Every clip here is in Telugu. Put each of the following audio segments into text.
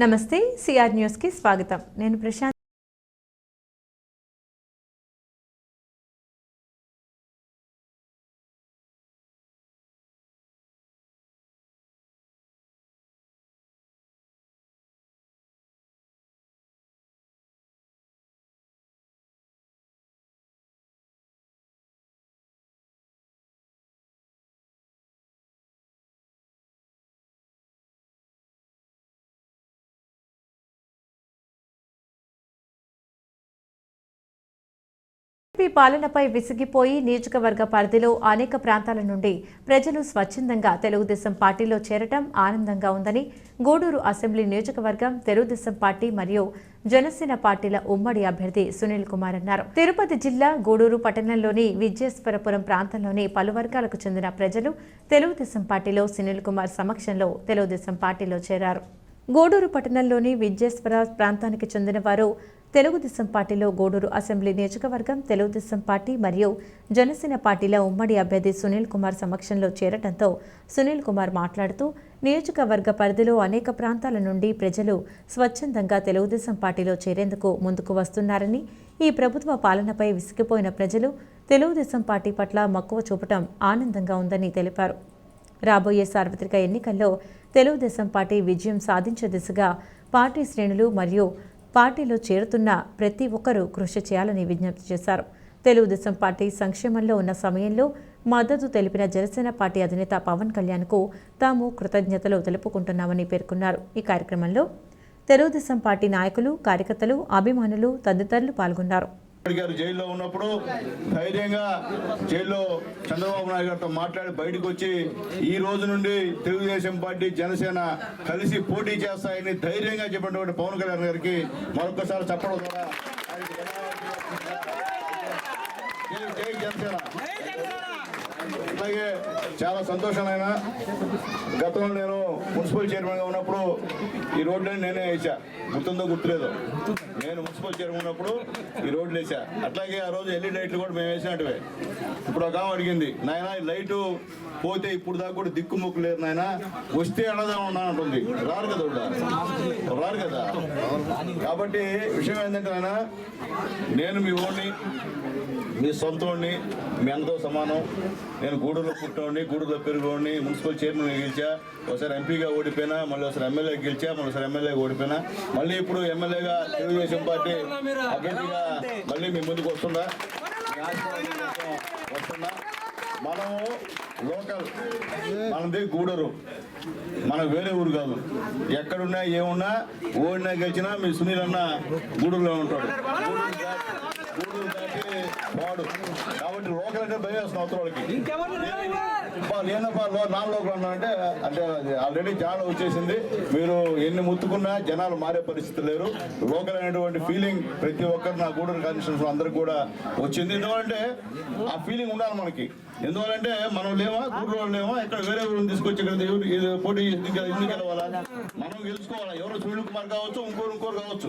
నమస్తే సిఆర్ న్యూస్ కి స్వాగతం. నేను ప్రశాంత్. పాలనపై విసిగిపోయి నియోజకవర్గ పరిధిలో అనేక ప్రాంతాల నుండి ప్రజలు స్వచ్ఛందంగా తెలుగుదేశం పార్టీలో చేరటం ఆనందంగా ఉందని గూడూరు అసెంబ్లీ నియోజకవర్గం తెలుగుదేశం పార్టీ మరియు జనసేన పార్టీల ఉమ్మడి అభ్యర్థి సునీల్ కుమార్ అన్నారు. తిరుపతి జిల్లా గూడూరు పట్టణంలోని విజయేశ్వరపురం ప్రాంతంలోని పలు వర్గాలకు చెందిన ప్రజలు తెలుగుదేశం పార్టీలో సునీల్ కుమార్ సమక్షంలో తెలుగుదేశం పార్టీలో చేరారు. గూడూరు పట్టణంలోని విజయేశ్వర ప్రాంతానికి చెందిన వారు తెలుగుదేశం పార్టీలో గూడూరు అసెంబ్లీ నియోజకవర్గం తెలుగుదేశం పార్టీ మరియు జనసేన పార్టీల ఉమ్మడి అభ్యర్థి సునీల్ కుమార్ సమక్షంలో చేరటంతో సునీల్ కుమార్ మాట్లాడుతూ నియోజకవర్గ పరిధిలో అనేక ప్రాంతాల నుండి ప్రజలు స్వచ్ఛందంగా తెలుగుదేశం పార్టీలో చేరేందుకు ముందుకు వస్తున్నారని, ఈ ప్రభుత్వ పాలనపై విసిగిపోయిన ప్రజలు తెలుగుదేశం పార్టీ పట్ల మక్కువ చూపటం ఆనందంగా ఉందని తెలిపారు. రాబోయే సార్వత్రిక ఎన్నికల్లో తెలుగుదేశం పార్టీ విజయం సాధించే దిశగా పార్టీ శ్రేణులు మరియు పార్టీలో చేరుతున్న ప్రతి ఒక్కరూ కృషి చేయాలని విజ్ఞప్తి చేశారు. తెలుగుదేశం పార్టీ సంక్షేమంలో ఉన్న సమయంలో మద్దతు తెలిపిన జనసేన పార్టీ అధినేత పవన్ కళ్యాణ్కు తాము కృతజ్ఞతలు తెలుపుకుంటున్నామని పేర్కొన్నారు. ఈ కార్యక్రమంలో తెలుగుదేశం పార్టీ నాయకులు, కార్యకర్తలు, అభిమానులు తదితరులు పాల్గొన్నారు. జైల్లో ఉన్నప్పుడు ధైర్యంగా జైల్లో చంద్రబాబు నాయుడు గారితో మాట్లాడి బయటకు వచ్చి ఈ రోజు నుండి తెలుగుదేశం పార్టీ జనసేన కలిసి పోటీ చేస్తాయని ధైర్యంగా చెప్పినటువంటి పవన్ కళ్యాణ్ గారికి మరొకసారి చెప్పడం ద్వారా జై జనసేన. అలాగే చాలా సంతోషమైన గతంలో నేను మున్సిపల్ చైర్మన్గా ఉన్నప్పుడు ఈ రోడ్లని నేనే వేసా, గుర్తుందో గుర్తులేదు, నేను మున్సిపల్ చైర్మన్ ఉన్నప్పుడు ఈ రోడ్లు వేసా. అట్లాగే ఆ రోజు ఎల్ఈడి లైట్లు కూడా మేము వేసినట్టువే. ఇప్పుడు ఒక అడిగింది, నాయన లైటు పోతే ఇప్పుడు దాకా కూడా దిక్కు ముక్కు లేదు నాయన, వస్తే ఎడదా ఉన్నా అంటుంది. రారు కదా, రారు కదా. కాబట్టి విషయం ఏంటంటే నాయన, నేను మీ ఓడిని, మీ సొంతోడిని, మీ అందరితో సమానం. నేను గూడూరులో పుట్టినోడిని, గూడూరులో పెరిగోడిని, మున్సిపల్ చైర్మన్ గెలిచా, ఒకసారి ఎంపీగా ఓడిపోయినా, మళ్ళీ ఒకసారి ఎమ్మెల్యే గెలిచా, మళ్ళీసారి ఎమ్మెల్యేగా ఓడిపోయినా, మళ్ళీ ఇప్పుడు ఎమ్మెల్యేగా తెలుగుదేశం పార్టీ అభ్యర్థిగా మళ్ళీ మీ ముందుకు వస్తున్నా. మనము లోకల్, మనది గూడూరు, మనకు వేరే ఊరు కాదు. ఎక్కడున్నా ఏమున్నా ఓడినా గెలిచినా మీ సునీల్ అన్న గూడూరులో ఉంటాడు. గూడూరు దాటి వాడు కాబట్టి లోకల్ అంటే భయం వేస్తున్నాం అవతల వాళ్ళకి. లేనప్పా నాన్ లోకల్ అన్నారంటే అంటే ఆల్రెడీ చాలా వచ్చేసింది. మీరు ఎన్ని ముత్తుకున్నా జనాలు మారే పరిస్థితి లేరు. లోకల్ అనేటువంటి ఫీలింగ్ ప్రతి ఒక్కరు నా గూడూరు కాన్స్టిట్యూన్సీ అందరికి కూడా వచ్చింది. ఎందుకంటే ఆ ఫీలింగ్ ఉండాలి మనకి. ఎందువల్లంటే మనం లేవా, గూడూరు వాళ్ళు లేవా, ఇక్కడ వేరే ఊరిని తీసుకొచ్చి ఇక్కడ పోటీ ఎందుకు గెలవాలా, మనం గెలుచుకోవాలా. ఎవరో సునీల్ కుమార్ కావచ్చు, ఇంకోరు కావచ్చు.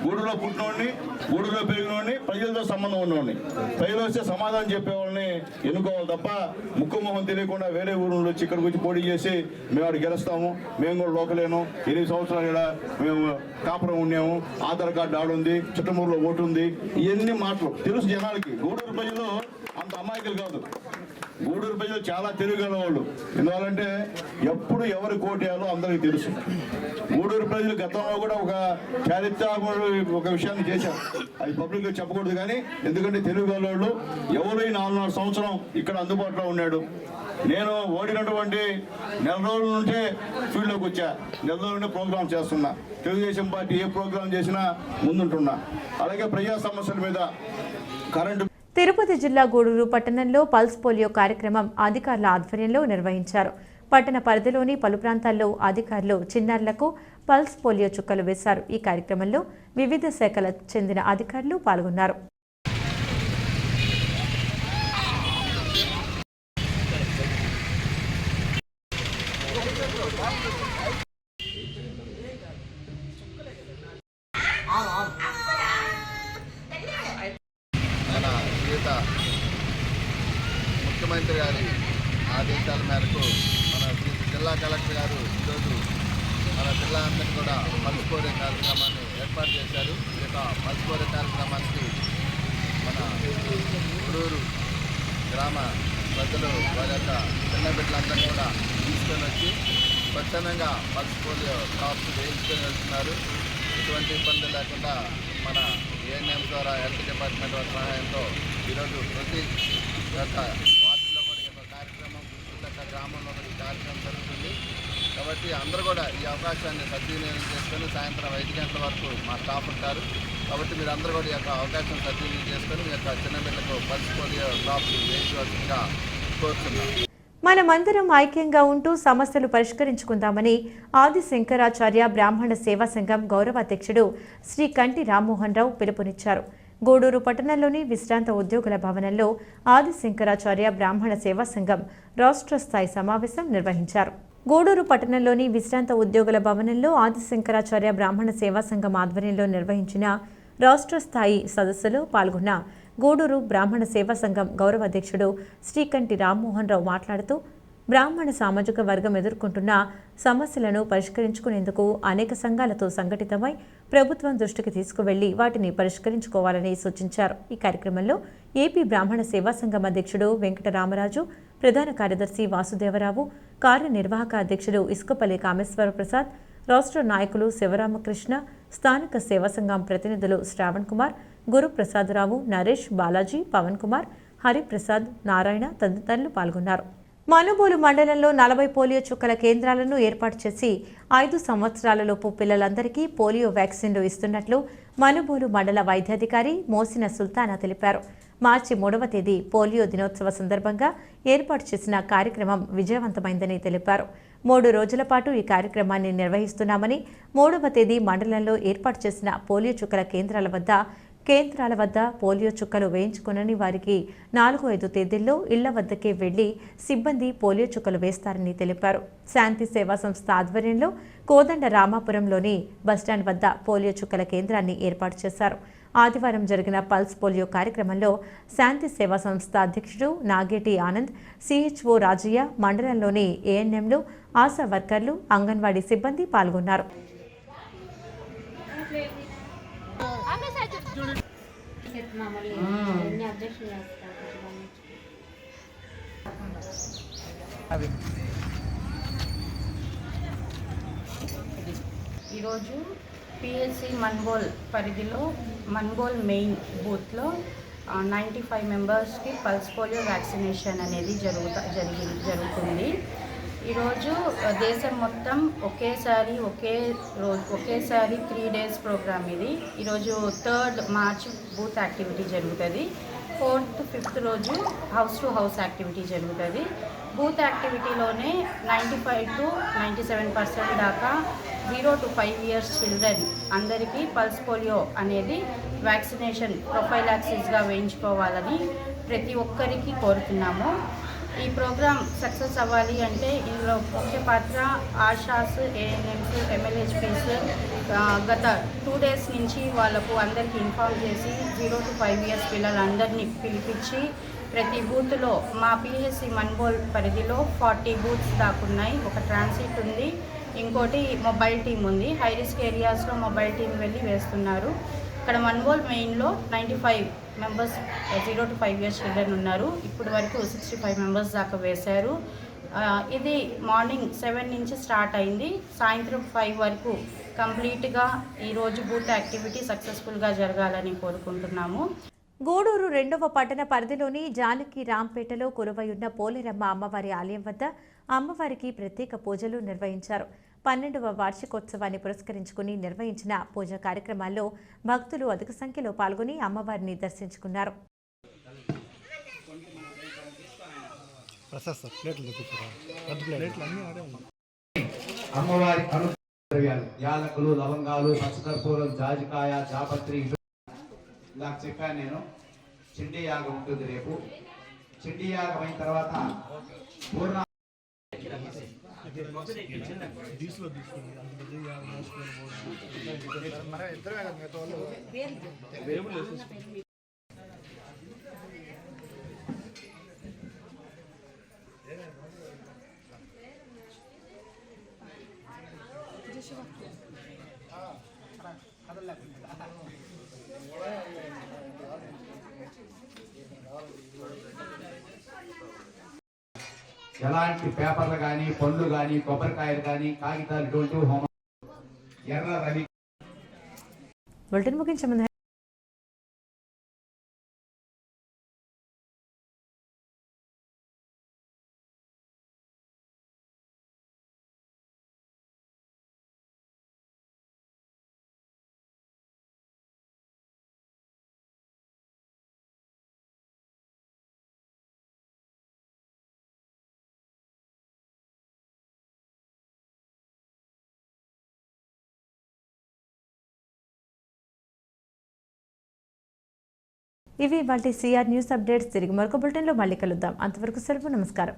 గూడూరులో పుట్టినోడిని, గూడూరులో పెరిగినోడిని, ప్రజలతో సంబంధం ఉన్నవాడిని, ప్రజలు వస్తే సమాధానం చెప్పేవాళ్ళని ఎన్నుకోవాలి తప్ప ముక్కు మొహం తెలియకుండా వేరే ఊరు వచ్చి ఇక్కడికి వచ్చి పోటీ చేసి మేము అక్కడ గెలుస్తాము, మేము కూడా లోకలేను, 8 సంవత్సరాలు ఇక్కడ మేము కాపురం ఉన్నాము, ఆధార్ కార్డు ఆడుంది, చిట్టమూరులో ఓటు ఉంది, ఇవన్నీ మాటలు తెలుసు జనాలకి. గూడూరు ప్రజలు అంత అమాయకులు కాదు. గూడూరు ప్రజలు చాలా తెలివిగల వాళ్ళు. ఎందువల్లంటే ఎప్పుడు ఎవరు కోటేయాలో అందరికీ తెలుసు. గూడూరు ప్రజలు గతంలో కూడా ఒక చారిత్రాత్మక ఒక విషయాన్ని చేశారు, అది పబ్లిక్గా చెప్పకూడదు కానీ, ఎందుకంటే తెలివిగల వాళ్ళు. ఎవరు 4 సంవత్సరం ఇక్కడ అందుబాటులో ఉన్నాడు. నేను ఓడినటువంటి నెల రోజుల నుంచే ఫీల్డ్లోకి వచ్చా, నెల రోజుల నుండి ప్రోగ్రామ్ చేస్తున్నా. తెలుగుదేశం పార్టీ ఏ ప్రోగ్రాం చేసినా ముందుంటున్నా. అలాగే ప్రజా సమస్యల మీద కరెంటు. తిరుపతి జిల్లా గూడూరు పట్టణంలో పల్స్ పోలియో కార్యక్రమం అధికారుల ఆధ్వర్యంలో నిర్వహించారు. పట్టణ పరిధిలోని పలు ప్రాంతాల్లో అధికారులు చిన్నారులకు పల్స్ పోలియో చుక్కలు వేశారు. ఈ కార్యక్రమంలో వివిధ శాఖలకు చెందిన అధికారులు పాల్గొన్నారు. ముఖ్యమంత్రి గారి ఆదేశాల మేరకు మన జిల్లా కలెక్టర్ గారు ఈరోజు మన పిల్లలందరినీ కూడా పల్స్ పోలియో కార్యక్రమాన్ని ఏర్పాటు చేశారు. ఈ యొక్క పల్స్ పోలియో కార్యక్రమానికి మన గుడూరు గ్రామ ప్రజలు వారి యొక్క చిన్న బిడ్డలందరినీ కూడా తీసుకొని వచ్చి స్వచ్ఛందంగా పల్స్ పోలియో డ్రాప్స్ వేయించుకొని వెళ్తున్నారు. ఎటువంటి ఇబ్బంది లేకుండా మన ఏఎన్ఎం ద్వారా హెల్త్ డిపార్ట్మెంట్ వారి సహాయంతో ఈరోజు ప్రతి యొక్క వార్డులో కూడా ఈ యొక్క కార్యక్రమం, ప్రతి ఒక్క గ్రామంలో కూడా ఈ కార్యక్రమం జరుగుతుంది. కాబట్టి అందరూ కూడా ఈ అవకాశాన్ని సద్వినియోగం చేసుకొని సాయంత్రం 5 గంటల వరకు మా స్టాఫ్ ఉంటారు. కాబట్టి మీరు అందరూ కూడా ఈ యొక్క అవకాశం సద్వినియోగం చేసుకొని మీ యొక్క చిన్న బిడ్డలకు పల్స్ పోలియో డ్రాప్స్ వేయించవలసిందిగా కోరుతున్నాం. మనమందరం ఐక్యంగా ఉంటూ సమస్యలు పరిష్కరించుకుందామని ఆది శంకరాచార్య బ్రాహ్మణ సేవా సంఘం గౌరవ అధ్యక్షుడు శ్రీ కంటి రామ్మోహన్ రావు పిలుపునిచ్చారు. గూడూరు పట్టణంలోని విశ్రాంత ఉద్యోగుల భవనంలో ఆది శంకరాచార్య బ్రాహ్మణ సేవా సంఘం రాష్ట్ర స్థాయి సమావేశం నిర్వహించారు. గూడూరు పట్టణంలోని విశ్రాంత ఉద్యోగుల భవనంలో ఆది శంకరాచార్య బ్రాహ్మణ సేవా సంఘం ఆధ్వర్యంలో నిర్వహించిన రాష్ట్ర స్థాయి సదస్సులో పాల్గొన్న గూడూరు బ్రాహ్మణ సేవా సంఘం గౌరవ అధ్యక్షుడు శ్రీకంటి రామ్మోహన్ రావు మాట్లాడుతూ బ్రాహ్మణ సామాజిక వర్గం ఎదుర్కొంటున్న సమస్యలను పరిష్కరించుకునేందుకు అనేక సంఘాలతో సంఘటితమై ప్రభుత్వం దృష్టికి తీసుకువెళ్లి వాటిని పరిష్కరించుకోవాలని సూచించారు. ఈ కార్యక్రమంలో ఏపీ బ్రాహ్మణ సేవా సంఘం అధ్యక్షుడు వెంకటరామరాజు, ప్రధాన కార్యదర్శి వాసుదేవరావు, కార్యనిర్వాహక అధ్యక్షుడు ఇసుకపల్లి కామేశ్వర ప్రసాద్, రాష్ట్ర నాయకులు శివరామకృష్ణ, స్థానిక సేవా సంఘం ప్రతినిధులు శ్రావణ్ కుమార్, గురుప్రసాదరావు, నరేష్, బాలాజీ, పవన్ కుమార్, హరిప్రసాద్, నారాయణ తదితరులు పాల్గొన్నారు. మనుబోలు మండలంలో 40 పోలియో చుక్కల కేంద్రాలను ఏర్పాటు చేసి 5 సంవత్సరాలలోపు పిల్లలందరికీ పోలియో వ్యాక్సిన్లు ఇస్తున్నట్లు మనుబోలు మండల వైద్యాధికారి మోసిన సుల్తానా తెలిపారు. మార్చి 3వ తేదీ పోలియో దినోత్సవ సందర్భంగా ఏర్పాటు చేసిన కార్యక్రమం విజయవంతమైందని తెలిపారు. 3 రోజుల పాటు ఈ కార్యక్రమాన్ని నిర్వహిస్తున్నామని, 3వ తేదీ మండలంలో ఏర్పాటు చేసిన పోలియో చుక్కల కేంద్రాల వద్ద పోలియో చుక్కలు వేయించుకునని వారికి 4-5 తేదీల్లో ఇళ్ల వద్దకే వెళ్లి సిబ్బంది పోలియో చుక్కలు వేస్తారని తెలిపారు. శాంతి సేవా సంస్థ ఆధ్వర్యంలో కోదండ రామాపురంలోని బస్టాండ్ వద్ద పోలియో చుక్కల కేంద్రాన్ని ఏర్పాటు చేశారు. ఆదివారం జరిగిన పల్స్ పోలియో కార్యక్రమంలో శాంతి సేవా సంస్థ అధ్యక్షుడు నాగేటి ఆనంద్, సిహెచ్ఓ రాజయ్య, మండలంలోని ఏఎన్ఎంలు, ఆశా వర్కర్లు, అంగన్వాడీ సిబ్బంది పాల్గొన్నారు. ఈరోజు పిఎస్సి మన్బోల్ పరిధిలో మన్బోల్ మెయిన్ బూత్లో 95 మెంబర్స్కి పల్స్ పోలియో వ్యాక్సినేషన్ అనేది జరుగుతుంది. ఈరోజు దేశం మొత్తం ఒకేసారి 3 days ప్రోగ్రామ్ ఇది. ఈరోజు 3rd March బూత్ యాక్టివిటీ జరుగుతుంది. 4th, 5th రోజు హౌస్ టు హౌస్ యాక్టివిటీ జరుగుతుంది. బూత్ యాక్టివిటీలోనే 95 to 97% దాకా 0 to 5 years చిల్డ్రన్ అందరికీ పల్స్ పోలియో అనేది వ్యాక్సినేషన్ ప్రొఫైలాక్సిస్గా వేయించుకోవాలని ప్రతి ఒక్కరికి కోరుతున్నాము. ఈ ప్రోగ్రామ్ సక్సెస్ అవ్వాలి అంటే ఇందులో ముఖ్య పాత్ర ఆశాస్, ఏఎన్ఎంస్, MLHPs గత 2 days నుంచి వాళ్ళకు అందరికీ ఇన్ఫార్మ్ చేసి 0 to 5 years పిల్లలందరినీ పిలిపించి ప్రతి బూత్లో మా పిహెచ్సి మన్బోల్ పరిధిలో 40 బూత్స్ దాకున్నాయి. ఒక ట్రాన్సిట్ ఉంది, ఇంకోటి మొబైల్ టీం ఉంది. హై రిస్క్ ఏరియాస్లో మొబైల్ టీం వెళ్ళి వేస్తున్నారు. ఇక్కడ మన్బోల్ మెయిన్లో 95 మెంబర్స్ 0 to 5 years చిల్డ్రన్ ఉన్నారు. ఇప్పటి వరకు 65 మెంబర్స్ దాకా వేశారు. ఇది మార్నింగ్ 7 నుంచి స్టార్ట్ అయింది, సాయంత్రం 5 వరకు కంప్లీట్గా ఈరోజు బూత్ యాక్టివిటీ సక్సెస్ఫుల్గా జరగాలని కోరుకుంటున్నాము. గూడూరు 2వ పట్టణ పరిధిలోని జానకి రాంపేటలో కొలువైయున్న పోలేరమ్మ అమ్మవారి ఆలయం వద్ద అమ్మవారికి ప్రత్యేక పూజలు నిర్వహించారు. 12వ వార్షికోత్సవాన్ని పురస్కరించుకుని నిర్వహించిన పూజా కార్యక్రమాల్లో భక్తులు అధిక సంఖ్యలో పాల్గొని అమ్మవారిని దర్శించుకున్నారు. అమ్మవారి యాలకులు, లవంగాలు, పచ్చకర్పూరం, జాజికాయ, జాపత్రి ఇలా చెప్పాను నేను. చండీ యాగం ఉంటుంది రేపు. చండీ యాగం అయిన తర్వాత పూర్ణ ఎలాంటి పేపర్లు కానీ పండ్లు కానీ కొబ్బరికాయలు కానీ కాగితాలు ఇటువంటి హోమ ఎర్ర రవి బులెటిన్ ముగించే ముందు ఇవి వాటి సిఆర్ న్యూస్ అప్డేట్స్. తిరిగి మరొక బులెటిన్లో మళ్ళీ కలుద్దాం. అంతవరకు సెలవు. నమస్కారం.